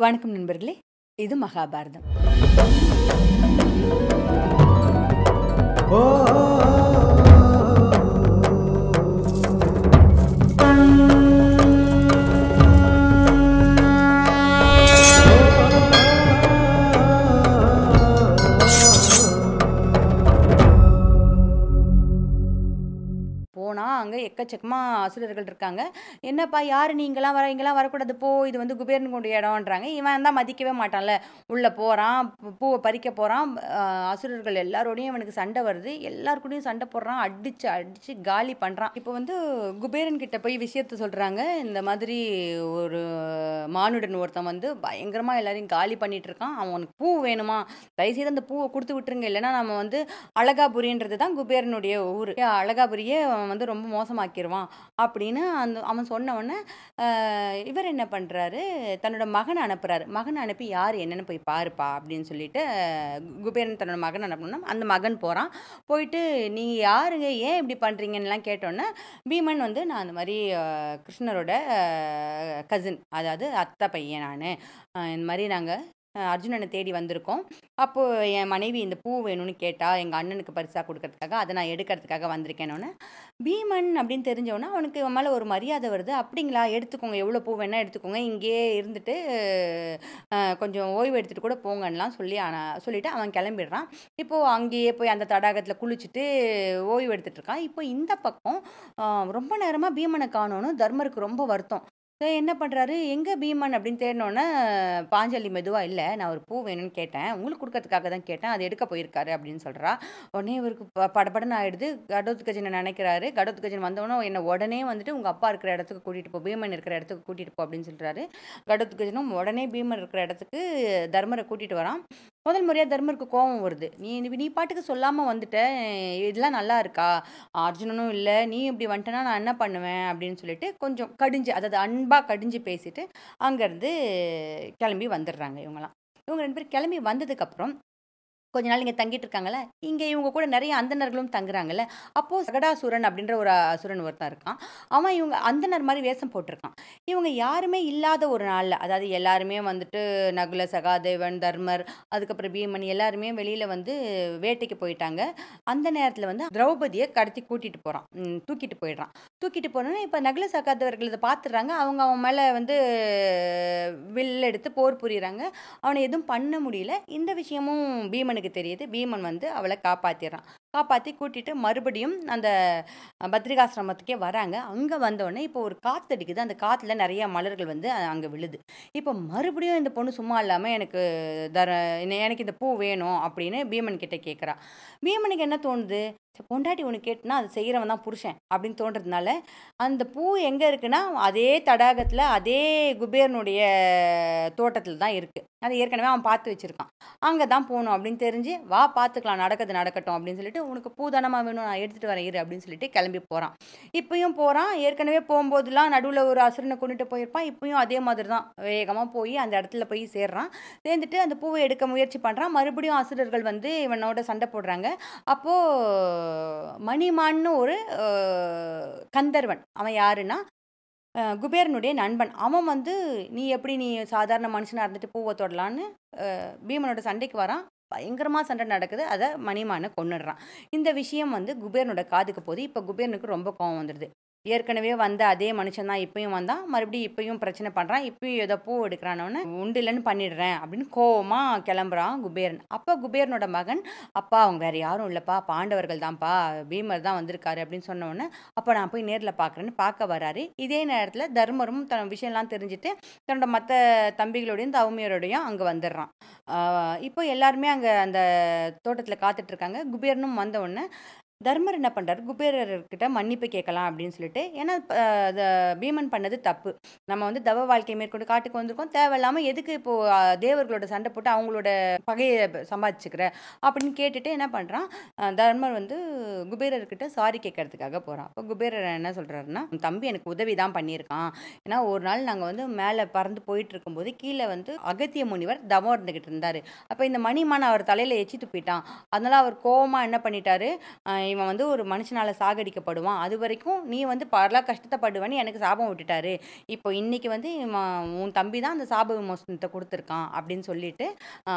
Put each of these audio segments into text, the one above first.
வணக்கம் நண்பர்களே, இது மகாபாரதம். போனா அங்க எக்கச்சக்கமா அசுரர்கள் இருக்காங்க. "என்னப்பா யாரு நீ இங்கலாம் வர? இங்கலாம் வரக்கூடாது போ. இது வந்து குபேரனுடைய இடம்ன்றாங்க." இவன் தான் மதிக்கவே மாட்டான்ல. உள்ள போறான், பூவ பறிக்க போறான். அசுரர்கள் எல்லாரோடையும் இவனுக்கு சண்டை வருது. எல்லார் கூடயும் சண்டை போடுறான். அடிச்சு, அடிச்சு காலி பண்றான். இப்போ வந்து குபேரன் கிட்ட போய் விஷயத்த சொல்றாங்க. இந்த மாதிரி ஒரு மானுடன் ஒருத்தன் வந்து பயங்கரமா எல்லாரையும் காலி பண்ணிட்டு இருக்கான். அவனுக்கு பூ வேணுமா? தயவுசெய்து அந்த பூவ குடுத்து விட்டுருங்க. இல்லன்னா நம்ம வந்து அழகாபுரின்றது தான் குபேரனுடைய ஊரு. அழகாபுரியே அவன் வந்து ரொம்ப மோசமாக்கிருவான் அப்படின்னு அவன் சொன்ன உடனே இவர் என்ன பண்றாரு, தன்னோட மகனை அனுப்புறாரு. மகனை அனுப்பி யார் என்னன்னு போய் பாருப்பா அப்படின்னு சொல்லிட்டு குபேரன் தன்னோட மகன் அனுப்பணும்னா அந்த மகன் போறான். போயிட்டு நீங்க யாருங்க, ஏன் இப்படி பண்றீங்கன்னுலாம் கேட்டோன்னே பீமன் வந்து நான் அந்த மாதிரி கிருஷ்ணரோட கசின், அதாவது அத்தை பையன் நான், இந்த மாதிரி நாங்கள் அர்ஜுனனை தேடி வந்திருக்கோம். அப்போ என் மனைவி இந்த பூ வேணும்னு கேட்டா, எங்க அண்ணனுக்கு பரிசா கொடுக்கறதுக்காக, அதை நான் எடுக்கிறதுக்காக வந்திருக்கேனோன்னு பீமன் அப்படின்னு தெரிஞ்சவொன்னே அவனுக்கு இவன் மேலே ஒரு மரியாதை வருது. அப்படிங்களா, எடுத்துக்கோங்க, எவ்வளோ பூ வேணா எடுத்துக்கோங்க, இங்கேயே இருந்துட்டு கொஞ்சம் ஓய்வு எடுத்துட்டு கூட போங்கன்னெலாம் சொல்லிட்டு அவன் கிளம்பிடுறான். இப்போ அங்கேயே போய் அந்த தடாகத்தில் குளிச்சுட்டு ஓய்வு எடுத்துட்டு இருக்கான். இப்போ இந்த பக்கம் ரொம்ப நேரமாக பீமனை காணோன்னு தர்மருக்கு ரொம்ப வருத்தம். என்ன பண்றாரு, எங்க பீமன் அப்படின்னு தேடினோன்னே பாஞ்சாலி மெதுவா, இல்ல நான் ஒரு பூ வேணும்னு கேட்டேன், உங்களுக்கு கொடுக்கறதுக்காக தான் கேட்டேன், அது எடுக்க போயிருக்காரு அப்படின்னு சொல்றா. உடனே இவருக்கு படபடன்னு ஆயிடுது. கடோத்கஜனை நினைக்கிறாரு. கடோத்கஜன் வந்தவொடனே என்ன உடனே வந்துட்டு உங்க அப்பா இருக்கிற இடத்துக்கு கூட்டிட்டு போ, பீமன் இருக்கிற இடத்துக்கு கூட்டிட்டு போ அப்படின்னு சொல்றாரு. கடோத்கஜனும் உடனே பீமன் இருக்கிற இடத்துக்கு தர்மரை கூட்டிட்டு வரான். முதல் முறையா தர்மருக்கு கோபம் வருது. நீ நீ பாட்டுக்கு சொல்லாம வந்துட்ட, இதெல்லாம் நல்லா இருக்கா? அர்ஜுனனும் இல்லை, நீ இப்படி வந்துட்டனா நான் என்ன பண்ணுவேன் அப்படின்னு சொல்லிட்டு கொஞ்சம் கடிஞ்சு, அதாவது அன்பா கடிஞ்சு பேசிட்டு அங்கேருந்து கிளம்பி வந்துடுறாங்க இவங்கலாம். இவங்க 2 பேரும் கிளம்பி வந்ததுக்கப்புறம் கொஞ்ச நாள் இங்கே தங்கிட்டு இருக்காங்கல்ல, இங்கே இவங்க கூட நிறைய அந்தணர்களும் தங்குறாங்கல்ல. அப்போது சகடாசுரன் அப்படின்ற ஒரு அசுரன் ஒருத்தன் இருக்கான். அவன் இவங்க அந்தணர் மாதிரி வேஷம் போட்டிருக்கான். இவங்க யாருமே இல்லாத ஒரு நாளில், அதாவது எல்லாருமே வந்துட்டு நகுல, சகாதேவன், தர்மர், அதுக்கப்புறம் பீமன் எல்லாருமே வெளியில் வந்து வேட்டைக்கு போயிட்டாங்க. அந்த நேரத்தில் வந்து திரௌபதியை கடத்தி கூட்டிகிட்டு போகிறான், தூக்கிட்டு போயிடுறான். தூக்கிட்டு போனோன்னே இப்போ நகுல சகாதேவர்கள் இதை பார்த்துடுறாங்க. அவங்க அவன் மேலே வந்து வில் எடுத்து போர் புரியுறாங்க. அவனை எதுவும் பண்ண முடியல. இந்த விஷயமும் பீமனுக்கு தெரியுது. பீமன் வந்து அவளை காப்பாத்திடுறான். காப்பாற்றி கூட்டிட்டு மறுபடியும் அந்த பத்ரிகாசிரமத்துக்கே வராங்க. அங்கே வந்தோடனே இப்போ ஒரு காத்தடிக்குது. அந்த காற்றுல நிறைய மலர்கள் வந்து அங்கே விழுது. இப்போ மறுபடியும் இந்த பொண்ணு சும்மா இல்லாமல் எனக்கு இந்த பூ வேணும் அப்படின்னு பீமன் கிட்ட கேட்குறா. பீமனுக்கு என்ன தோணுது, பொண்டாட்டி ஒன்று கேட்டுனா அது செய்கிறவன் தான் புருஷன் அப்படின்னு தோன்றதுனால அந்த பூ எங்கே இருக்குன்னா அதே தடாகத்தில் அதே குபேரனுடைய தோட்டத்தில் தான் இருக்குது. அது ஏற்கனவே அவன் பார்த்து வச்சுருக்கான். அங்கே தான் போகணும் அப்படின்னு தெரிஞ்சு, வா பார்த்துக்கலாம், நடக்கட்டும் அப்படின்னு சொல்லிட்டு, உனக்கு பூதானமாக வேணும், நான் எடுத்துகிட்டு வரேன் இரு அப்படின்னு சொல்லிட்டு கிளம்பி போகிறான். இப்பயும் போகிறான். ஏற்கனவே போகும்போதெல்லாம் நடுவில் ஒரு அசுரனை கொண்டுட்டு போயிருப்பான். இப்பயும் அதே மாதிரி தான் வேகமாக போய் அந்த இடத்துல போய் சேர்றான். சேர்ந்துட்டு அந்த பூவை எடுக்க முயற்சி பண்ணுறான். மறுபடியும் அசுரர்கள் வந்து இவனோட சண்டை போடுறாங்க. அப்போது மணிமான்னு ஒரு கந்தர்வன், அவன் யாருன்னா குபேரனுடைய நண்பன். அவன் வந்து நீ சாதாரண மனுஷனாக இருந்துட்டு பூவை தொடலான்னு பீமனோட சண்டைக்கு வரான். பயங்கரமாக சண்டை நடக்குது. அதை மணிமானை கொன்னுடுறான். இந்த விஷயம் வந்து குபேரனோட காதுக்கு போது. இப்போ குபேரனுக்கு ரொம்ப கோவம் வந்துடுது. ஏற்கனவே வந்த அதே மனுஷன் தான் இப்பயும் வந்தான். மறுபடியும் இப்பயும் பிரச்சனை பண்ணுறான். இப்பயும் ஏதோ பூ எடுக்கிறானவனே உண்டு இல்லைன்னு பண்ணிடுறேன் அப்படின்னு கோவமாக கிளம்புறான் குபேரன். அப்போ குபேரனோட மகன், அப்பா அவங்க வேறு யாரும் இல்லைப்பா, பாண்டவர்கள் தான்ப்பா, பீமர் தான் வந்திருக்காரு அப்படின்னு சொன்னோடனே, அப்போ நான் போய் நேரில் பார்க்குறேன்னு பார்க்க வராரு. இதே நேரத்தில் தர்மரும் தன் விஷயம்லாம் தெரிஞ்சுட்டு தன்னோட மற்ற தம்பிகளோடையும் தௌமியரோடையும் அங்கே வந்துடுறான். இப்போ எல்லாருமே அங்கே அந்த தோட்டத்தில் காத்துட்ருக்காங்க. குபேரனும் வந்த உடனே தர்மர் என்ன பண்ணுறாரு, குபேரர்கிட்ட மன்னிப்பு கேட்கலாம் அப்படின்னு சொல்லிட்டு, ஏன்னா பீமன் பண்ணது தப்பு. நம்ம வந்து தவ வாழ்க்கையை மேற்கொண்டு காட்டுக்கு வந்திருக்கோம், தேவையில்லாமல் எதுக்கு இப்போது தேவர்களோட சண்டை போட்டு அவங்களோட பகையை சம்பாதிச்சுக்கிற அப்படின்னு கேட்டுட்டு என்ன பண்ணுறான், தர்மர் வந்து குபேரர்கிட்ட சாரி கேட்கறதுக்காக போகிறான். அப்போ குபேரர் என்ன சொல்கிறாருன்னா, தம்பி எனக்கு உதவி தான் பண்ணியிருக்கான். ஏன்னா ஒரு நாள் நாங்கள் வந்து மேலே பறந்து போயிட்டு இருக்கும்போது கீழே வந்து அகத்திய முனிவர் தவம் இருந்துக்கிட்டு இருந்தார். அப்போ இந்த மணிமான் அவர் தலையில் எச்சி துப்பிட்டான். அதனால் அவர் கோவமாக என்ன பண்ணிட்டாரு, இவன் வந்து ஒரு மனுஷனால சாகடிக்கப்படுவான், அது வரைக்கும் நீ வந்து பல கஷ்டத்த படுவேன்னு எனக்கு சாபம் விட்டுட்டாரு. இப்போ இன்னைக்கு வந்து உன் தம்பி தான் அந்த சாப விமோசனத்த குடுத்துருக்கான் அப்படின்னு சொல்லிட்டு, அ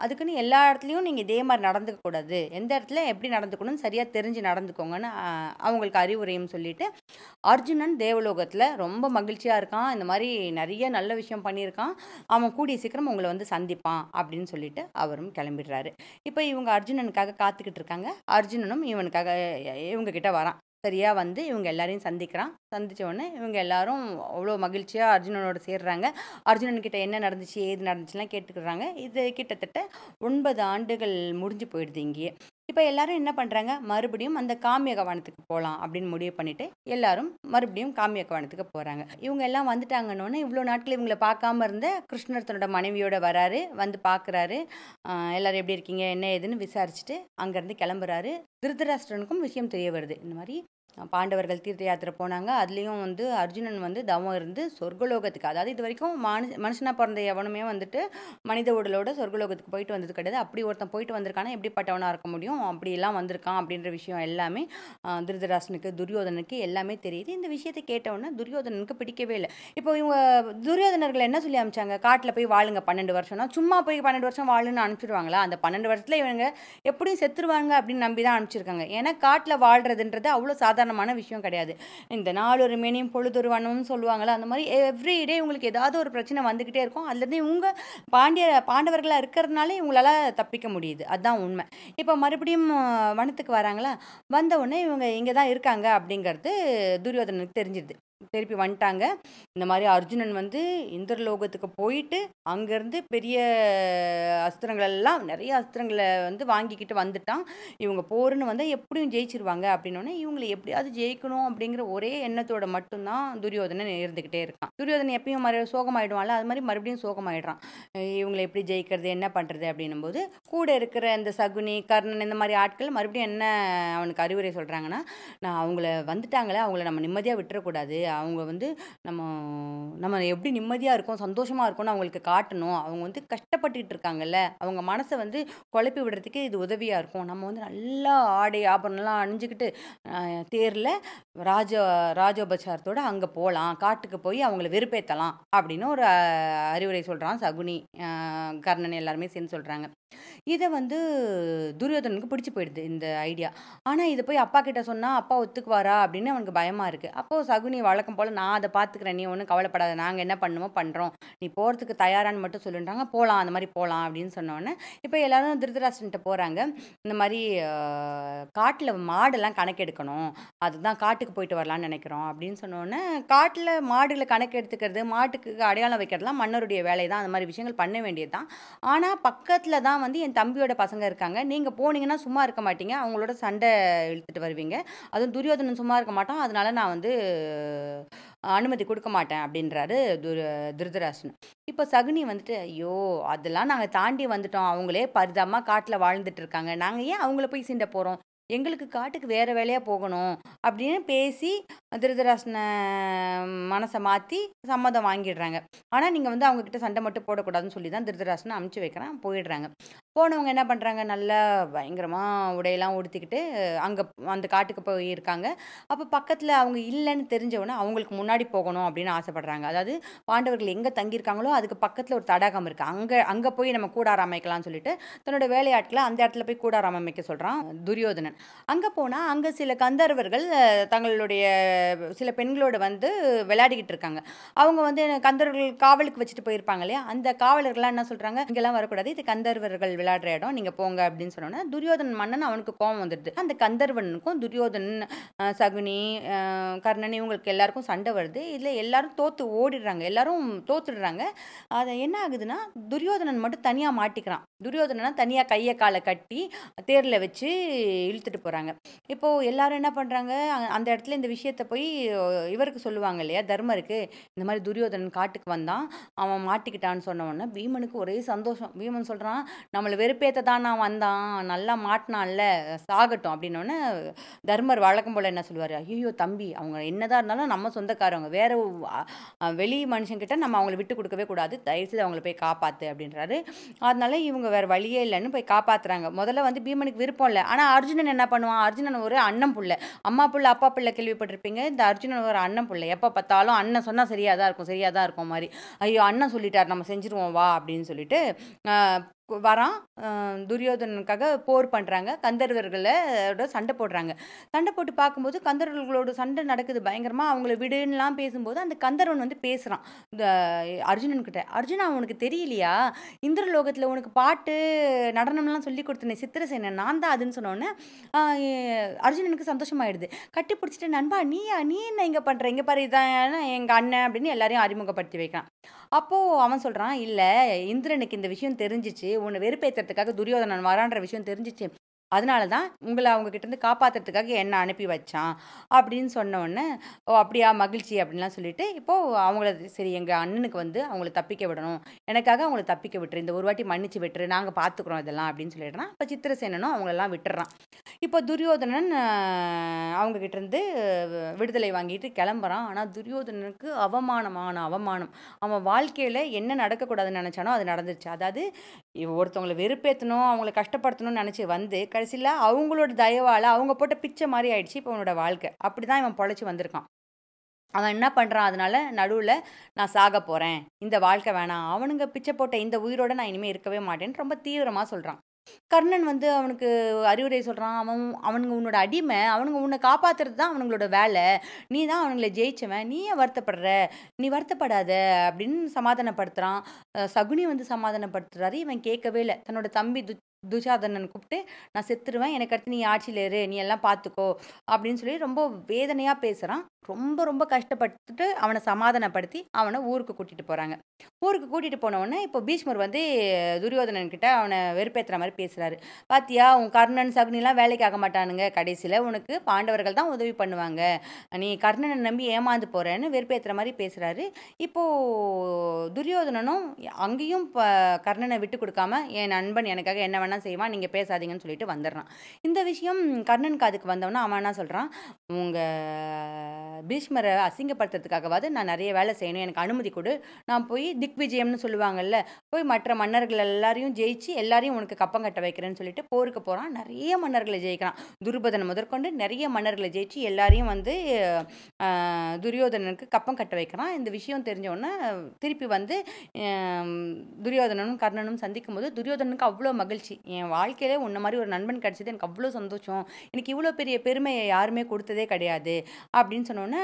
அதுக்குன்னு எல்லா இடத்துலயும் நீங்க இதே மாரி நடந்துக்க கூடாது. எந்த இடத்துல எப்படி நடந்துக்கணும்னு சரியா தெரிஞ்சு நடந்துக்கோங்கன்னு அவங்களுக்கு அறிவுரையும் சொல்லிட்டு, அர்ஜுனன் தேவலோகத்துல ரொம்ப மகிழ்ச்சியா இருக்கான். இந்த மாரி நெறைய நல்ல விஷயம் பண்ணியிருக்கான். அவன் கூடிய சீக்கிரம் உங்கள வந்து சந்திப்பான் அப்படின்னு சொல்லிட்டு அவரும் கிளம்பிடுறாரு. இப்ப இவங்க அர்ஜுனனுக்காக காத்துக்கிட்டு இருக்காங்க. அர்ஜுனனும் இவனுக்காக இவங்க கிட்ட வரான். சரியா வந்து இவங்க எல்லாரையும் சந்திக்கிறான். சந்திச்ச உடனே இவங்க எல்லாரும் அவ்வளோ மகிழ்ச்சியா அர்ஜுனனோட சேர்றாங்க. அர்ஜுனன் கிட்ட என்ன நடந்துச்சு, ஏது நடந்துச்சுலாம் கேட்டுக்கிறாங்க. இது கிட்டத்தட்ட 9 ஆண்டுகள் முடிஞ்சு போயிடுது இங்கேயே. இப்ப எல்லாரும் என்ன பண்றாங்க, மறுபடியும் அந்த காமியக வனத்துக்கு போலாம் அப்படின்னு முடிவு பண்ணிட்டு, எல்லாரும் மறுபடியும் காமியக வனத்துக்கு போறாங்க. இவங்க எல்லாம் வந்துட்டாங்கன்னோனே, இவ்ளோ நாட்கள் இவங்கள பார்க்காம இருந்த கிருஷ்ணர் தன்னோட மனைவியோட வராரு. வந்து பார்க்குறாரு. எல்லாரும் எப்படி இருக்கீங்க? என்ன ஏதுன்னு விசாரிச்சுட்டு அங்கேருந்து கிளம்புறாரு. திருதராஷ்டிரனுக்கும் விஷயம் தெரிய வருது. இந்த மாரி பாண்டவர்கள் தீர்த்த யாத்திரை போனாங்க. அதுலயும் வந்து அர்ஜுனன் வந்து தவம் இருந்து சொர்க்கலோகத்துக்கு, அதாவது இதுவரைக்கும் மனுஷனா பொறந்த எவனுமே வந்துட்டு மனித உடலோட சொர்க்கலோகத்துக்கு போயிட்டு வந்தது கிடையாது. அப்படி ஒருத்தன் போயிட்டு வந்திருக்கானா எப்படிப்பட்டவனா இருக்க முடியும்? அப்படியெல்லாம் வந்திருக்கான் அப்படின்ற விஷயம் எல்லாமே திருதராஷ்டிரனுக்கு, துரியோதனனுக்கு எல்லாமே தெரியுது. இந்த விஷயத்த கேட்ட உடனே துரியோதனனுக்கு பிடிக்கவே இல்ல. இப்போ இவங்க துரியோதனர்கள் என்ன சொல்லி அனுப்பிச்சாங்க? காட்டுல போய் வாழுங்க 12 வருஷம்னா, சும்மா போய் 12 வருஷம் வாழுன்னு அனுப்பிச்சிடுவாங்களா? அந்த 12 வருஷத்துல இவங்க எப்படியும் செத்துருவாங்க அப்படின்னு நம்பி தான் அனுப்பிச்சிருக்காங்க. ஏன்னா காட்டுல வாழ்றதுன்றது அவ்வளோ சாதாரணமான விஷயம் கிடையாது. இந்த நாளொரு மேனியும் பொழுதொரு வண்ணம்னு சொல்லுவாங்கல்ல, அந்த மாரி எவ்ரி டே உங்களுக்கு ஏதாவது ஒரு பிரச்சனை வந்துகிட்டே இருக்கும். அதுலேருந்து இவங்க பாண்டவர்களா இருக்கிறதுனால இவங்களால தப்பிக்க முடியுது. அதான் உண்மை. இப்போ மறுபடியும் வனத்துக்கு வராங்களா, வந்த உடனே இவங்க இங்க தான் இருக்காங்க அப்படிங்கிறது துரியோதனனுக்கு தெரிஞ்சிருது. திருப்பி வந்துட்டாங்க. இந்த மாரி அர்ஜுனன் வந்து இந்திரலோகத்துக்கு போயிட்டு, அங்கேருந்து பெரிய அஸ்திரங்கள் எல்லாம் நெறைய அஸ்திரங்கள வந்து வாங்கிக்கிட்டு வந்துட்டான். இவங்க போர்ன்னு வந்தா எப்படியும் ஜெயிச்சுருவாங்க அப்படின்னோனே, இவங்கள எப்படியாவது ஜெயிக்கணும் அப்படிங்கிற ஒரே எண்ணத்தோட மட்டும் தான் துரியோதனன் இருந்துகிட்டே இருக்கான். துரியோதனன் எப்பயும் சோகமாயிடுவான்ல, அது மாரி மறுபடியும் சோகமாயிடுறான். இவங்கள எப்படி ஜெயிக்கிறது? என்ன பண்றது? அப்படின்னும்போது, கூட இருக்கிற இந்த சகுனி, கர்ணன் இந்த மாரி ஆட்கள் மறுபடியும் என்ன அவனுக்கு அறிவுரை சொல்றாங்கன்னா, நான் அவங்கள வந்துட்டாங்களே, அவங்கள நம்ம நிம்மதியா விட்டுறக்கூடாது. அவங்க வந்து நம்ம நம்ம எப்படி நிம்மதியா இருக்கோம், சந்தோஷமா இருக்கோம்னு அவங்களுக்கு காட்டணும். அவங்க வந்து கஷ்டப்பட்டுட்டு இருக்காங்கல்ல, அவங்க மனச வந்து குழப்பி விடுறதுக்கு இது உதவியா இருக்கும். நம்ம வந்து நல்லா ஆடை ஆபரணம்லாம் அணிஞ்சுக்கிட்டு தேர்ல ராஜ ராஜோபச்சாரத்தோட அங்க போலாம். காட்டுக்கு போய் அவங்கள வெறுப்பேத்தலாம் அப்படின்னு ஒரு அறிவுரை சொல்றான் சகுனி, கர்ணன் எல்லாருமே சேர்ந்து சொல்றாங்க. இத வந்து துரியோதனனுக்கு பிடிச்சு போயிடுது இந்த ஐடியா. ஆனா இத போய் அப்பா கிட்ட சொன்னா, அப்பா ஒத்துக்குவாரா? அப்படின்னு அவனுக்கு பயமா இருக்கு. அப்போ சகுனி வழக்கம் போல, நான் அத பார்த்துக்கிறேன். நீ ஒண்ணும் கவலைப்படாத. நாங்க என்ன பண்ணணுமோ பண்றோம். நீ போறதுக்கு தயாரான்னு மட்டும் சொல்லுன்றாங்க. போலாம், அந்த மாரி போலாம் அப்படின்னு சொன்ன உடனே, இப்ப எல்லாரும் திருதராஷ்டிரன்ட்ட போறாங்க. இந்த மாரி காட்டுல மாடெல்லாம் கணக்கெடுக்கணும். அதுதான் காட்டுக்கு போயிட்டு வரலான்னு நெனைக்கிறோம் அப்படின்னு சொன்ன உடனே, காட்டுல மாடுகள கணக்கெடுத்துக்கிறது, மாட்டுக்கு அடையாளம் வைக்கிறதுலாம் மன்னருடைய வேலை தான். அந்த மாரி விஷயங்கள் பண்ண வேண்டியது தான். ஆனா பக்கத்துல தான் வந்து என் தம்பியோட பசங்க இருக்காங்க. நீங்க போனீங்கன்னா சும்மா இருக்க மாட்டீங்க. அவங்களோட சண்டை இழுத்துட்டு வருவீங்க. அதுவும் துரியோதனன் சும்மா இருக்க மாட்டான். அதனால நான் வந்து அனுமதி குடுக்க மாட்டேன் அப்படின்றாரு திருதராஷ்டிரன். இப்ப சகுனி வந்துட்டு, ஐயோ! அதெல்லாம் நாங்க தாண்டி வந்துட்டோம். அவங்களே பரிதாபமா காட்டுல வாழ்ந்துட்டு இருக்காங்க. நாங்க ஏன் அவங்கள போய் சீண்ட போறோம்? எங்களுக்கு காட்டுக்கு வேற வேலையா போகணும் அப்படின்னு பேசி திருதராஷ்டிரன மனச மாத்தி சம்மதம் வாங்கிடுறாங்க. ஆனா நீங்க வந்து அவங்க கிட்ட சண்டை மட்டும் போடக்கூடாதுன்னு சொல்லி தான் திருதராஷ்டிரன அனுப்பிச்சு வைக்கிறான். போயிடுறாங்க. போனவங்க என்ன பண்றாங்க, நல்லா பயங்கரமா உடையெல்லாம் உடுத்திக்கிட்டு அங்க அந்த காட்டுக்கு போயிருக்காங்க. அப்ப பக்கத்துல அவங்க இல்லன்னு தெரிஞ்ச உடனே அவங்களுக்கு முன்னாடி போகணும் அப்படின்னு ஆசைப்படுறாங்க. அதாவது பாண்டவர்கள் எங்க தங்கியிருக்காங்களோ அதுக்கு பக்கத்துல ஒரு தடாகம் இருக்கு. அங்க அங்க போய் நம்ம கூடாரம் அமைக்கலாம்னு சொல்லிட்டு தன்னோட வேலையாட்கள அந்த இடத்துல போய் கூடாரம் அமைக்க சொல்றான் துரியோதனன். அங்க போனா அங்க சில கந்தர்வர்கள் தங்களுடைய சில பெண்களோட வந்து விளையாடிக்கிட்டு இருக்காங்க. அவங்க வந்து கந்தர்வர்கள் காவலுக்கு வச்சுட்டு போயிருப்பாங்க இல்லையா? அந்த காவலர்கள்லாம் என்ன சொல்றாங்க, இங்கெல்லாம் வரக்கூடாது. இது கந்தர்வர்கள் விளையாடுற இடம். நீங்க போங்க அப்படின்னு சொன்னோனே, துரியோதனன் மன்னன் அவனுக்கு கோவம் வந்துடுது. அந்த கந்தர்வனுக்கும் துரியோதனன், சகுனி, கர்ணன் இவங்களுக்கு எல்லாருக்கும் சண்டை வருது. இதுல எல்லாரும் தோத்து ஓடிடுறாங்க. எல்லாரும் தோத்துடுறாங்க. அது என்ன ஆகுதுன்னா, துரியோதனன் மட்டும் தனியா மாட்டிக்கிறான். துரியோதனனா தனியா கைய கால கட்டி தேர்ல வச்சு இழுத்துட்டு போறாங்க. இப்போ எல்லாரும் என்ன பண்றாங்க, அந்த இடத்துல இந்த விஷயத்த போய் இவருக்கு சொல்லுவாங்க இல்லையா, தர்மருக்கு. இந்த மாதிரி துரியோதனன் காட்டுக்கு வந்தான், அவன் மாட்டிக்கிட்டான்னு சொன்ன உடனே பீமனுக்கு ஒரே சந்தோஷம். பீமன் சொல்றான், நம்மள வெறுப்பேத்த தான் நான் வந்தான், நல்லா மாட்டினான்ல, சாகட்டும் அப்படின்னோடனே தர்மர் வழக்கம் போல என்ன சொல்லுவாரு, ஐயோ தம்பி, அவங்க என்னதான் இருந்தாலும் நம்ம சொந்தக்காரவங்க, வேற வெளி மனுஷங்கிட்ட நம்ம அவங்கள விட்டு கொடுக்கவே கூடாது, தயவுசெய்து அவங்கள போய் காப்பாத்து அப்படின்றாரு. அதனால இவங்க இவங்க வேற வழியே இல்லன்னு போய் காப்பாத்துறாங்க. முதல்ல வந்து பீமனுக்கு விருப்பம் இல்ல. ஆனா அர்ஜுனன் என்ன பண்ணுவான்? அர்ஜுனன் ஒரு அண்ணன் புள்ள. அம்மா புள்ள, அப்பா புள்ள கேள்விப்பட்டிருப்பீங்க. இந்த அர்ஜுனன் ஒரு அண்ணன் புள்ள. எப்ப பார்த்தாலும் அண்ணன் சொன்னா சரியா தான் இருக்கும், சரியா தான் இருக்கும் மாரி. ஐயோ! அண்ணன் சொல்லிட்டாரு நம்ம செஞ்சுருவோம் வா அப்படின்னு சொல்லிட்டு, அ வரான். துரியோதனனுக்காக போர் பண்றாங்க. கந்தர்வர்களோட சண்டை போடுறாங்க. சண்டை போட்டு பார்க்கும்போது கந்தர்வர்களோட சண்டை நடக்குது பயங்கரமா. அவங்கள விடுன்னுலாம் பேசும்போது, அந்த கந்தர்வன் வந்து பேசுறான். இந்த அர்ஜுனன் கிட்ட. "அர்ஜுனா உனக்கு தெரியலையா? இந்திரலோகத்துல உனக்கு பாட்டு, நடனம்லாம் சொல்லிக் குடுத்தனே சித்திரசேனன் நான் தான் அதுன்னு" சொன்னோனே, அ எ அர்ஜுனனுக்கு சந்தோஷமாயிடுது. கட்டி பிடிச்சிட்டு, "நண்பா நீயா? நீ என்ன இங்க பண்ற? இங்க பாரு இதான் எங்க அண்ணன்" அப்படின்னு எல்லாரையும் அறிமுகப்படுத்தி வைக்கிறான். அப்போ அவன் சொல்றான், "இல்ல இந்திரனுக்கு இந்த விஷயம் தெரிஞ்சுச்சு. உன்ன வெறுப்பேத்துறதுக்காக துரியோதனன் வரான்ற விஷயம் தெரிஞ்சுச்சு. அதனால தான் உங்கள அவங்க கிட்டேருந்து காப்பாத்துறதுக்காக என்ன அனுப்பி வச்சான்." அப்படின்னு சொன்ன உடனே, "ஓ! அப்படியா மகிழ்ச்சி." அப்படின்லாம் சொல்லிட்டு, இப்போ அவங்கள சரி எங்க அண்ணனுக்கு வந்து அவங்கள தப்பிக்க விடணும். எனக்காக அவங்கள தப்பிக்க விட்டுரு. இந்த ஒரு வாட்டி மன்னிச்சு விட்டுரு. நாங்க பார்த்துக்குறோம் இதெல்லாம் அப்படின்னு சொல்லிடுறான். அப்ப சித்திரசேனனும் அவங்களெல்லாம் விட்டுர்றான். இப்போ துரியோதனன் அவங்க கிட்டேருந்து விடுதலை வாங்கிட்டு கிளம்புறான். ஆனா துரியோதனனுக்கு அவமானமான அவமானம். அவன் வாழ்க்கையில என்ன நடக்கக்கூடாதுன்னு நெனச்சானோ, அது நடந்துருச்சு. அதாவது ஒருத்தவங்கள வெறுப்பேத்தணும், அவங்கள கஷ்டப்படுத்தணும்னு நெனச்சு வந்து, கடைசில அவங்களோட தயவால அவங்க போட்ட பிச்சை மாரி ஆயிடுச்சு இப்ப அவனோட வாழ்க்கை. அப்படிதான் இவன் பொழச்சு வந்திருக்கான். அவன் என்ன பண்றான் அதனால நடுவுல, "நான் சாகப் போறேன். இந்த வாழ்க்கை வேணாம். அவனுங்க பிச்சை போட்ட இந்த உயிரோட நான் இனிமே இருக்கவே மாட்டேன்னு" ரொம்ப தீவிரமா சொல்றான். கர்ணன் வந்து அவனுக்கு அறிவுரை சொல்றான். அவனுங்க உன்னோட அடிமை. அவனுங்க உன்ன காப்பாத்துறது தான் அவனுங்களோட வேலை. நீ தான் அவனுங்கள ஜெயிச்சவன். நீ ஏன் வருத்தப்படுற? நீ வருத்தப்படாத அப்படின்னு சமாதானப்படுத்துறான். சகுனி வந்து சமாதானப்படுத்துறாரு. இவன் கேட்கவே இல்ல. தன்னோட தம்பி துச்சாதனன் கூப்பிட்டு, "நான் செத்துருவேன். எனக்கு அடுத்து நீ ஆட்சியில இரு. நீ எல்லாம் பார்த்துக்கோ" அப்படின்னு சொல்லி ரொம்ப வேதனையா பேசுறான். ரொம்ப ரொம்ப கஷ்டப்பட்டுட்டு அவன சமாதானப்படுத்தி அவன ஊருக்கு கூட்டிட்டு போறாங்க. ஊருக்கு கூட்டிட்டு போன உடனே இப்போ பீஷ்மர் வந்து துரியோதனன் கிட்ட அவன வெறுப்பேத்துற மாரி பேசுறாரு. "பாத்தியா உன் கர்ணன், சகுனிலாம் வேலைக்கு ஆக மாட்டானுங்க. கடைசில உனக்கு பாண்டவர்கள் தான் உதவி பண்ணுவாங்க. நீ கர்ணன நம்பி ஏமாந்து போறன்னு" வெறுப்பேத்துற மாரி பேசுறாரு. இப்போ துரியோதனனும் அங்கேயும் கர்ணன விட்டு குடுக்காம, "என் நண்பன் எனக்காக என்ன வேணா செய்வான். நீங்க பேசாதீங்கன்னு" சொல்லிட்டு வந்துடுறான். இந்த விஷயம் கர்ணன் காதுக்கு வந்தவுனே அவன் என்ன சொல்றான், "உங்க பீஷ்மர அசிங்கப்படுத்துறதுக்காகவாவது நான் நெறைய வேலை செய்யணும். எனக்கு அனுமதி குடு. நான் போய் திக்விஜயம்னு சொல்லுவாங்கல்ல, போய் மற்ற மன்னர்கள் எல்லாரையும் ஜெயிச்சு, எல்லாரையும் உனக்கு கப்பம் கட்ட வைக்கிறேன்னு" சொல்லிட்டு போருக்கு போறான். நெறைய மன்னர்கள ஜெயிக்கிறான். துருபதன முதற்கொண்டு நெறைய மன்னர்கள ஜெயிச்சு எல்லாரையும் வந்து துரியோதனனுக்கு கப்பம் கட்ட வைக்கிறான். இந்த விஷயம் தெரிஞ்ச உடனே திருப்பி வந்து அம் துரியோதனனும், கர்ணனும் சந்திக்கும்போது துரியோதனனுக்கு அவ்ளோ மகிழ்ச்சி. "என் வாழ்க்கையில உன்ன மாரி ஒரு நண்பன் கிடைச்சது எனக்கு அவ்ளோ சந்தோஷம். எனக்கு இவ்ளோ பெரிய பெருமைய யாருமே குடுத்ததே கிடையாது." அப்படின்னு சொன்னோனே,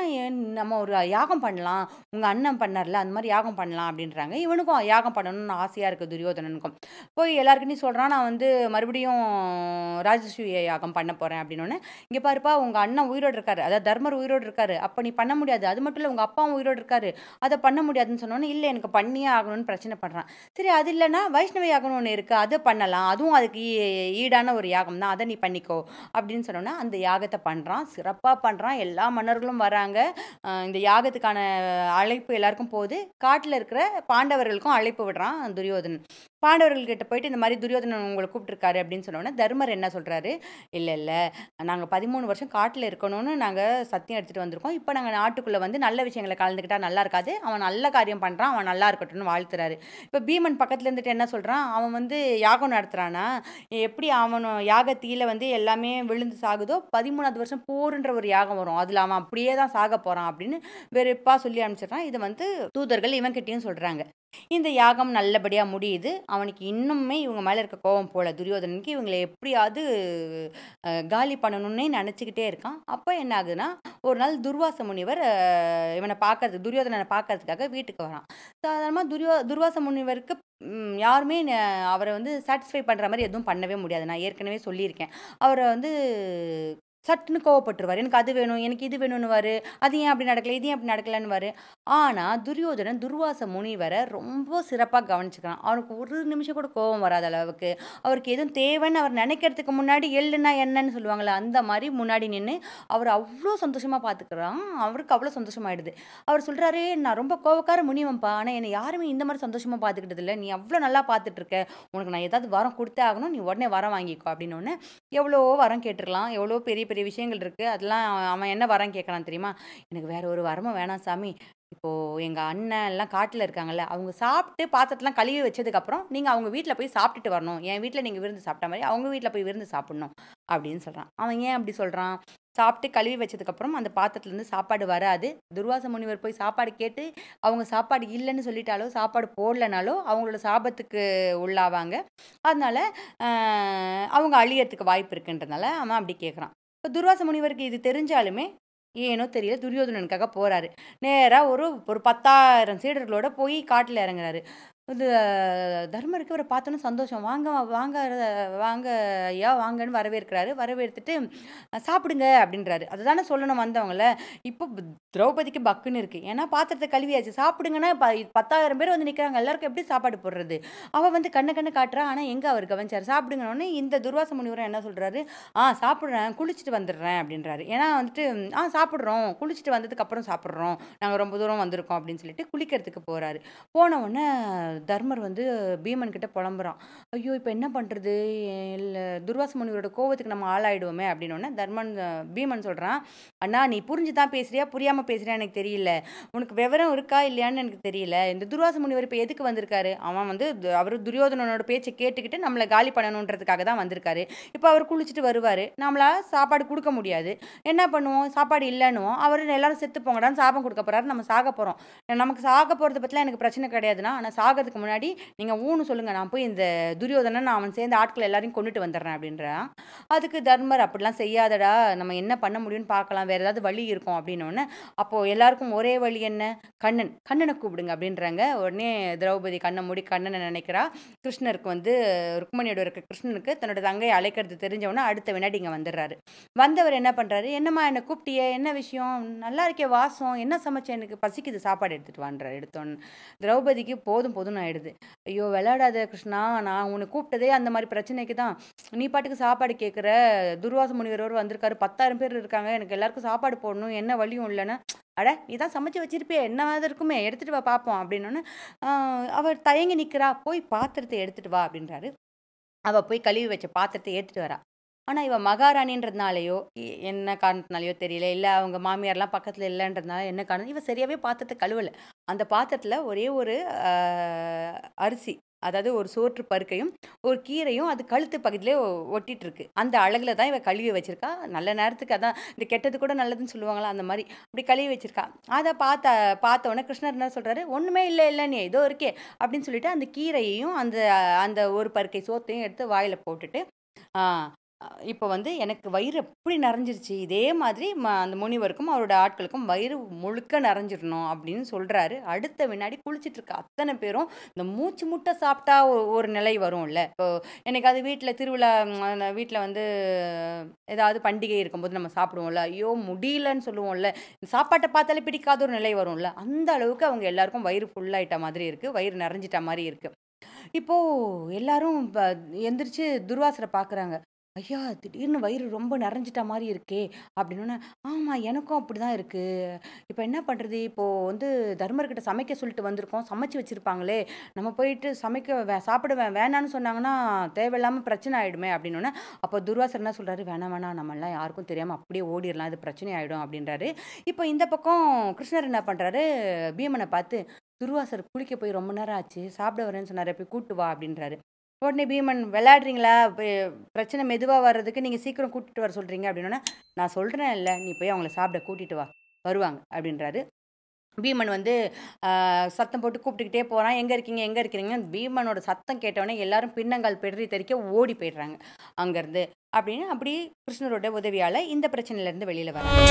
"நம்ம ஒரு யாகம் பண்ணலாம். உங்க அண்ணன் பண்ணார்ல, அந்த மாரி யாகம் பண்ணலாம்." அப்படின்றாங்க. இவனுக்கும் யாகம் பண்ணணும்னு ஆசையா இருக்கு துரியோதனனுக்கும். போய் எல்லார்கிட்டயும் சொல்றான், "நான் வந்து மறுபடியும் ராஜசூய யாகம் பண்ண போறேன்." அப்படின்னோனே, "இங்க பாருப்பா உங்க அண்ணன் உயிரோட இருக்காரு. அதாவது தர்மர் உயிரோட இருக்காரு. அப்ப நீ பண்ண முடியாது. அது மட்டும் இல்ல உங்க அப்பாவும் உயிரோட இருக்காரு. அத பண்ண முடியாதுன்னு" சொன்னோனே, "இல்ல எனக்கு பண்ணியே ஆகணும்னு" பிரச்சனை பண்றான். சரி அது இல்லன்னா வைஷ்ணவ யாகம்னு ஒண்ணு இருக்கு. அத பண்ணலாம். அதுவும் அதுக்கு ஈடான ஒரு யாகம் தான். அத நீ பண்ணிக்கோ அப்படின்னு சொன்னோனே, அந்த யாகத்த பண்றான். சிறப்பா பண்றான். எல்லா மன்னர்களும் வராங்க. இந்த யாகத்துக்கான அழைப்பு எல்லாருக்கும் போகுது. காட்டுல இருக்கிற பாண்டவர்களுக்கும் அழைப்பு விடுறான் துரியோதனன். பாண்டவர்கள் கிட்ட போயிட்டு, "இந்த மாரி துரியோதனன் உங்கள கூப்பிட்டுருக்காரு" அப்படின்னு சொன்னோனே, தர்மர் என்ன சொல்றாரு, "இல்ல, இல்ல. நாங்க 13 வருஷம் காட்டுல இருக்கணும்னு நாங்க சத்தியம் எடுத்துட்டு வந்திருக்கோம். இப்ப நாங்க நாட்டுக்குள்ள வந்து நல்ல விஷயங்கள கலந்துக்கிட்டா நல்லா இருக்காது. அவன் நல்ல காரியம் பண்றான். அவன் நல்லா இருக்கட்டும்னு" வாழ்த்துறாரு. இப்ப பீமன் பக்கத்துல இருந்துட்டு என்ன சொல்றான், "அவன் வந்து யாகம் நடத்துறானா? எப்படி அவன் யாகத்தீயில வந்து எல்லாமே விழுந்து சாகுதோ, 13வது வருஷம் போர்ன்ற ஒரு யாகம் வரும். அதுல அவன் அப்படியே தான் சாகப் போறான்" அப்படின்னு வெறுப்பா சொல்லி அனுப்பிச்சிடுறான். இது வந்து தூதர்கள் இவன்கிட்டயும் சொல்றாங்க. இந்த யாகம் நல்லபடியா முடியுது. அவனுக்கு இன்னுமே இவங்க மேல இருக்க கோவம் போல துரியோதனனுக்கு. இவங்கள எப்படியாவது காலி பண்ணணும்னே நெனச்சுக்கிட்டே இருக்கான். அப்ப என்ன ஆகுதுன்னா, ஒரு நாள் துர்வாச முனிவர் இவன பார்க்கறதுக்கு துரியோதனன பார்க்கறதுக்காக வீட்டுக்கு வரான். சாதாரணமா துர்வாச முனிவருக்கு யாருமே அவர வந்து சாட்டிஸ்ஃபை பண்ற மாரி எதுவும் பண்ணவே முடியாது. நான் ஏற்கனவே சொல்லியிருக்கேன். அவர வந்து சட்டுன்னு கோவப்பட்டுருவாரு. எனக்கு அது வேணும், எனக்கு இது வேணுன்னுவாரு. அது ஏன் அப்படி நடக்கல? இது ஏன் அப்படி நடக்கலன்னுவாரு. ஆனா, துரியோதனன் துர்வாச முனிவர ரொம்ப சிறப்பா கவனிச்சுக்கிறான். அவனுக்கு ஒரு நிமிஷம் கூட கோவம் வராத அளவுக்கு, அவருக்கு எதுவும் தேவைன்னு அவர் நெனைக்கிறதுக்கு முன்னாடி எள்ளுன்னா என்னன்னு சொல்லுவாங்கல்ல, அந்த மாரி முன்னாடி நின்னு அவர அவ்ளோ சந்தோஷமா பார்த்துக்கிறான். அவருக்கு அவ்ளோ சந்தோஷமாயிடுது. அவர் சொல்றாரு, "நான் ரொம்ப கோவக்கார முனிவன்பா. ஆனா என்னை யாருமே இந்த மாரி சந்தோஷமா பார்த்துக்கிட்டது இல்ல. நீ அவ்ளோ நல்லா பார்த்துட்டு இருக்க. உனக்கு நான் ஏதாவது வரம் குடுத்தே ஆகணும். நீ உடனே வரம் வாங்கிக்கோ" அப்படின்னோனே, எவ்வளவோ வரம் கேட்டுருக்கலாம். எவ்வளோ பெரிய பெரிய விஷயங்கள் இருக்கு. அதெல்லாம் அவன் என்ன வரம் கேட்கறான் தெரியுமா? "எனக்கு வேற ஒரு வரமும் வேணாம் சாமி. எங்க அண்ணன் எல்லாம் காட்டுல இருக்காங்கல்ல, அவங்க சாப்பிட்டு பாத்திரத்தலாம் கழுவி வச்சதுக்கப்புறம், நீங்க அவங்க வீட்ல போய் சாப்பிட்டுட்டு வரணும். என் வீட்ல நீங்க விருந்து சாப்பிட்ட மாரி, அவங்க வீட்ல போய் விருந்து சாப்பிடணும்." அப்படின்னு சொல்றான். அவன் ஏன் அப்படி சொல்றான்? சாப்பிட்டு கழுவி வச்சதுக்கப்புறம் அந்த பாத்திரத்துலருந்து சாப்பாடு வராது. துர்வாச முனிவர் போய் சாப்பாடு கேட்டு, அவங்க சாப்பாடு இல்லன்னு சொல்லிட்டாலோ, சாப்பாடு போடலனாலோ, அவங்களோட சாபத்துக்கு உள்ளாவாங்க. அதனால, அ அவங்க அழியறதுக்கு வாய்ப்பு இருக்குன்றனால, அவன் அப்படி கேட்குறான். இப்ப துர்வாச முனிவருக்கு இது தெரிஞ்சாலுமே, ஏனோ தெரியல துரியோதனனுக்காக போறாரு. நேரா ஒரு ஒரு 10,000 சீடர்களோட போய் காட்டுல இறங்குறாரு. இது தர்மருக்கு இவர பார்த்தோனே சந்தோஷம். "வாங்க வாங்க வாங்க ஐயா வாங்கன்னு" வரவேற்கிறாரு. வரவேத்துட்டு "சாப்பிடுங்க" அப்படின்றாரு. அதுதானே சொல்லணும் வந்தவங்கள. இப்போ திரௌபதிக்கு பக்குன்னு இருக்கு. ஏன்னா பாத்திரத்த கழுவியாச்சு. சாப்பிடுங்கன்னா 10,000 பேர் வந்து நிக்கிறாங்க. எல்லாருக்கும் எப்படி சாப்பாடு போடுறது? அவ வந்து கண்ண காட்டுறா. ஆனா எங்க அவர் கவனிச்சாரு. சாப்பிடுங்கன்னோனே இந்த துர்வாச முனிவரும் என்ன சொல்றாரு, சாப்பிடுறேன். குளிச்சுட்டு வந்துடுறேன்" அப்படின்றாரு. ஏன்னா வந்துட்டு, சாப்பிடுறோம். குளிச்சுட்டு வந்ததுக்கு அப்புறம் சாப்பிடுறோம். நாங்க ரொம்ப தூரம் வந்திருக்கோம்" அப்படின்னு சொல்லிட்டு குளிக்கிறதுக்கு போறாரு. போன உடனே தர்மர் வந்து பீமன் கிட்ட புலம்புறான். ஐயோ! இப்ப என்ன பண்றது? இல்ல துர்வாச முனிவரோட கோவத்துக்கு நம்ம ஆளாயிடுவோமே அப்படின்னோனே, பீமன் சொல்றான், "அண்ணா நீ புரிஞ்சு தான் பேசுறியா? புரியாம பேசுறியா எனக்கு தெரியல. உனக்கு விவரம் இருக்கா இல்லையான்னு எனக்கு தெரியல. இந்த துர்வாச முனிவர் இப்ப எதுக்கு வந்திருக்காரு? அவன் வந்து அவரு துரியோதனனோட பேச்ச கேட்டுக்கிட்டு நம்மள காலி பண்ணணுன்றதுக்காக தான் வந்திருக்காரு. இப்ப அவர் குளிச்சுட்டு வருவாரு. நம்மளால சாப்பாடு குடுக்க முடியாது. என்ன பண்ணுவோம்? சாப்பாடு இல்லன்னுவோம். அவரு எல்லாரும் செத்து போங்கடான்னு சாபம் குடுக்க போறாரு. நம்ம சாக போறோம். நமக்கு சாக போறத பத்திலாம் எனக்கு பிரச்சனை கிடையாதுண்ணா. ஆனா சாகறதுக்கு முன்னாடி நீங்க ஊன்னு சொல்லுங்க. நான் போய் இந்த துரியோதனன் அவன் சேர்ந்த ஆட்கள் எல்லாரையும் கொன்னுட்டு வந்துடுறேன்" அப்படின்றான். அதுக்கு தர்மர், "அப்படிலாம் செய்யாதடா. நம்ம என்ன பண்ண முடியும்னு பார்க்கலாம். வேற ஏதாவது வழி இருக்கும்" அப்படின்னோனே, அப்போ எல்லாருக்கும் ஒரே வழி என்ன? கண்ணன கூப்பிடுங்க அப்படின்றாங்க. உடனே திரௌபதி கண்ண மூடி கண்ணன நினைக்கிறா. கிருஷ்ணருக்கு வந்து ருக்மணியோட இருக்க கிருஷ்ணனுக்கு தன்னோட தங்கையை அழைக்கிறது தெரிஞ்சவொன்னே அடுத்த வினாடி இங்க வந்துடுறாரு. வந்தவர் என்ன பண்றாரு, "என்னம்மா என்ன கூப்பிட்டியே? என்ன விஷயம்? நல்லா இருக்கே வாசம். என்ன சமைச்ச? எனக்கு பசிக்குது. சாப்பாடு எடுத்துட்டு வான்றாரு." எடுத்தோன்னே திரௌபதிக்கு போதும் போதும்னு ஆயிடுது. ஐயோ! விளையாடாத கிருஷ்ணா. நான் உன்ன கூப்பிட்டதே அந்த மாரி பிரச்சனைக்கு தான். நீ பாட்டுக்கு சாப்பாடு கேட்குற. துர்வாச முனிவர் வேற வந்திருக்காரு. 10,000 பேர் இருக்காங்க. எனக்கு எல்லாருக்கும் சாப்பாடு போடணும். என்ன வழியும் இல்லன்னு. அட! நீ தான் சமைச்சு வச்சிருப்பியே! என்னவாது இருக்குமே! எடுத்துட்டு வா பார்ப்போம் அப்படின்னோனே, அ அவ தயங்கி நிக்கிறா. "போய் பாத்திரத்த எடுத்துட்டு வா" அப்படின்றாரு. அவ போய் கழுவி வச்ச பாத்திரத்த எடுத்துட்டு வரா. ஆனா, இவ மகாராணின்றதுனாலயோ, என்ன காரணத்தினாலயோ தெரியல. இல்ல அவங்க மாமியார்லாம் பக்கத்துல இல்லன்றதுனால என்ன காரணம், இவ சரியாவே பாத்திரத்த கழுவல. அந்த பாத்திரத்துல ஒரே ஒரு அ அரிசி, அதாவது ஒரு சோற்று பருக்கையும், ஒரு கீரையும் அது கழுத்து பகுதியிலே ஒட்டிட்டு இருக்கு. அந்த அழகுல தான் இவ கழுவி வச்சிருக்கா. நல்ல நேரத்துக்கு அதான் இந்த கெட்டது கூட நல்லதுன்னு சொல்லுவாங்கல்ல, அந்த மாரி. அப்படி கழுவி வச்சிருக்கா. அத பார்த்த உடனே கிருஷ்ணர் என்ன சொல்றாரு, "ஒண்ணுமே இல்ல நீ இதோ இருக்கே" அப்படின்னு சொல்லிட்டு அந்த கீரையையும், அந்த அந்த ஒரு பருக்கை சோத்தையும் எடுத்து வாயில போட்டுட்டு, ஆ இப்ப வந்து எனக்கு வயிறு எப்படி நெறஞ்சிருச்சு. இதே மாதிரி அந்த முனிவருக்கும், அவரோட ஆட்களுக்கும் வயிறு முழுக்க நெறஞ்சிரணும் அப்படின்னு சொல்றாரு. அடுத்த வினாடி குளிச்சிட்டு இருக்க அத்தன பேரும் இந்த மூச்சு முட்ட சாப்பிட்டா ஒரு நிலை வரும்ல. இப்போ என்னைக்காவது வீட்ல திருவிழா, வீட்ல வந்து ஏதாவது பண்டிகை இருக்கும்போது நம்ம சாப்பிடுவோம்ல. ஐயோ! முடியலன்னு சொல்லுவோம்ல. சாப்பாட்ட பார்த்தாலே பிடிக்காத ஒரு நிலை வரும்ல. அந்த அளவுக்கு அவங்க எல்லாருக்கும் வயிறு ஃபுல் ஆயிட்ட மாதிரி இருக்கு. வயிறு நெறஞ்சிட்ட மாரி இருக்கு. இப்போ எல்லாரும் எந்திரிச்சு துர்வாசர பார்க்குறாங்க. "ஐயா! திடீர்னு வயிறு ரொம்ப நெறஞ்சிட்ட மாரி இருக்கே!" அப்படின்னோனே, "ஆமா, எனக்கும் அப்படிதான் இருக்கு. இப்ப என்ன பண்றது? இப்போ வந்து தர்மர்கிட்ட சமைக்க சொல்லிட்டு வந்திருக்கோம். சமைச்சு வச்சிருப்பாங்களே! நம்ம போயிட்டு சமைக்க சாப்பிட வேணான்னு சொன்னாங்கன்னா, தேவையில்லாம பிரச்சனை ஆயிடுமே!" அப்படின்னோனே, அப்போ துர்வாசர் என்ன சொல்றாரு, "வேணாம், வேணாம். நம்மலாம் யாருக்கும் தெரியாம அப்படியே ஓடிரலாம். இது பிரச்சனை ஆயிடும்" அப்படின்றாரு. இப்போ இந்த பக்கம் கிருஷ்ணர் என்ன பண்றாரு, பீமன பார்த்து, "துர்வாசர் குளிக்க போய் ரொம்ப நேரம் ஆச்சு. சாப்பிட வரேன்னு சொன்னாரே, போய் கூட்டு வா" அப்படின்றாரு. உடனே பீமன், "விளையாடுறீங்களா? பிரச்சனை மெதுவா வர்றதுக்கு நீங்க சீக்கிரம் கூட்டிட்டு வர சொல்றீங்க" அப்படின்னோனே, "நான் சொல்றேன்ல, நீ போய் அவங்கள சாப்பிட கூட்டிட்டு வா. வருவாங்க" அப்படின்றாரு. பீமன் வந்து சத்தம் போட்டு கூப்பிட்டுக்கிட்டே போறான். "எங்க இருக்கீங்க? எங்க இருக்கிறீங்க?" பீமனோட சத்தம் கேட்டவுடனே எல்லாரும் பின்னங்கால் பிடறி தெறிக்க ஓடி போயிடுறாங்க அங்கருந்து. அப்படின்னு அப்படி கிருஷ்ணரோட உதவியால இந்த பிரச்சனையிலருந்து வெளியில வராங்க.